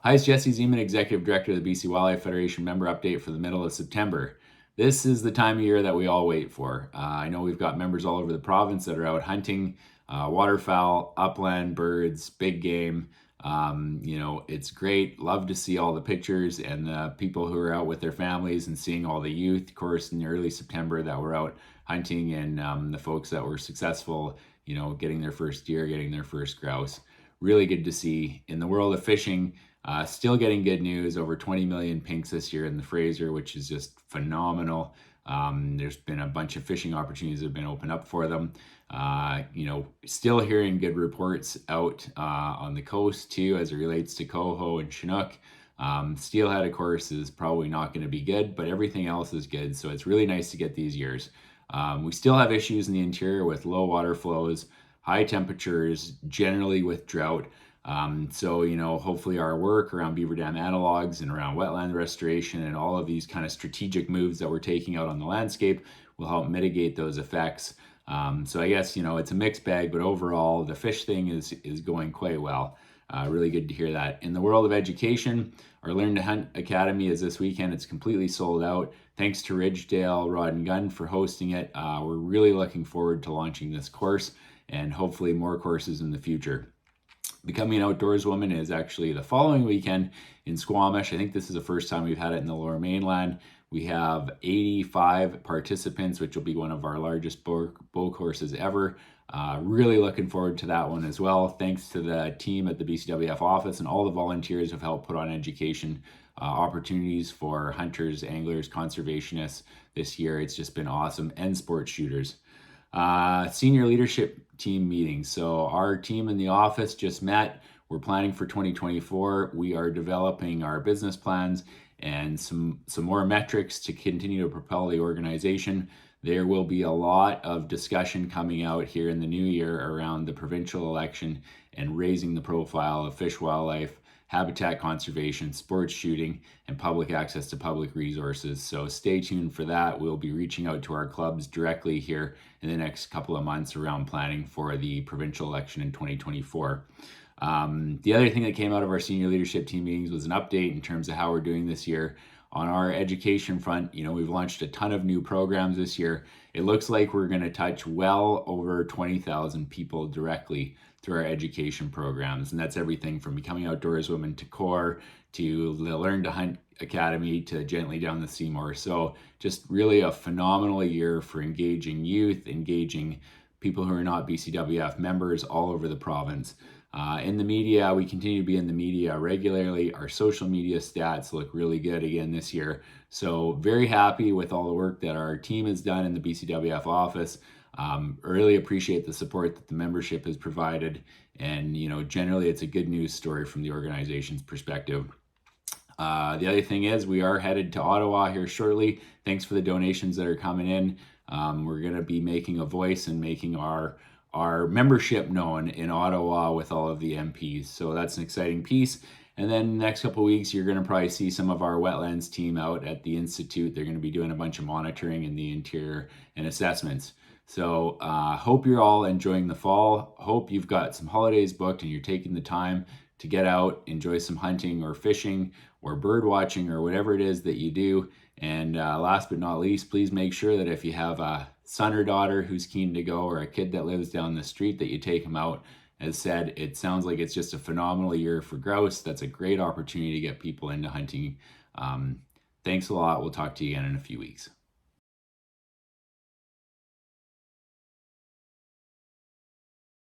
Hi, it's Jesse Zeman, Executive Director of the BC Wildlife Federation member update for the middle of September. This is the time of year that we all wait for. I know we've got members all over the province that are out hunting waterfowl, upland birds, big game. It's great. Love to see all the pictures and the people who are out with their families and seeing all the youth, of course, in early September that were out hunting and the folks that were successful, getting their first deer, getting their first grouse. Really good to see. In the world of fishing, still getting good news, over 20 million pinks this year in the Fraser, which is just phenomenal. There's been a bunch of fishing opportunities that have been opened up for them. Still hearing good reports out on the coast too, as it relates to coho and chinook. Steelhead, of course, is probably not going to be good, but everything else is good. So it's really nice to get these years. We still have issues in the interior with low water flows, high temperatures, generally with drought. Hopefully our work around beaver dam analogs and around wetland restoration and all of these kind of strategic moves that we're taking out on the landscape will help mitigate those effects. I guess, it's a mixed bag, but overall the fish thing is going quite well. Really good to hear that. In the world of education, our Learn to Hunt Academy is this weekend. It's completely sold out. Thanks to Ridgedale Rod Gun for hosting it. We're really looking forward to launching this course and hopefully more courses in the future. Becoming an Outdoors Woman is actually the following weekend in Squamish. I think this is the first time we've had it in the Lower Mainland. We have 85 participants, which will be one of our largest bow courses ever. Really looking forward to that one as well. Thanks to the team at the BCWF office and all the volunteers who have helped put on education opportunities for hunters, anglers, conservationists this year. It's just been awesome, and sports shooters. Senior Leadership Team meeting. So our team in the office just met. We're planning for 2024. We are developing our business plans and some more metrics to continue to propel the organization. There will be a lot of discussion coming out here in the new year around the provincial election and raising the profile of fish, wildlife, habitat conservation, sports shooting, and public access to public resources. So stay tuned for that. We'll be reaching out to our clubs directly here in the next couple of months around planning for the provincial election in 2024. The other thing that came out of our senior leadership team meetings was an update in terms of how we're doing this year. On our education front, we've launched a ton of new programs this year. It looks like we're going to touch well over 20,000 people directly through our education programs. And that's everything from Becoming Outdoors Women to CORE to the Learn to Hunt Academy to Gently Down the Seymour. So just really a phenomenal year for engaging youth, engaging people who are not BCWF members all over the province. In the media, we continue to be in the media regularly. Our social media stats look really good again this year. So very happy with all the work that our team has done in the BCWF office. Really appreciate the support that the membership has provided. And, generally it's a good news story from the organization's perspective. The other thing is we are headed to Ottawa here shortly. Thanks for the donations that are coming in. We're going to be making a voice and making our membership known in Ottawa with all of the MPs. So that's an exciting piece. And then next couple of weeks, you're going to probably see some of our wetlands team out at the Institute. They're going to be doing a bunch of monitoring in the interior and assessments. So hope you're all enjoying the fall. Hope you've got some holidays booked and you're taking the time to get out, enjoy some hunting or fishing or bird watching or whatever it is that you do. And last but not least, please make sure that if you have a son or daughter who's keen to go or a kid that lives down the street, that you take them out. As said, it sounds like it's just a phenomenal year for grouse. That's a great opportunity to get people into hunting. Thanks a lot. We'll talk to you again in a few weeks.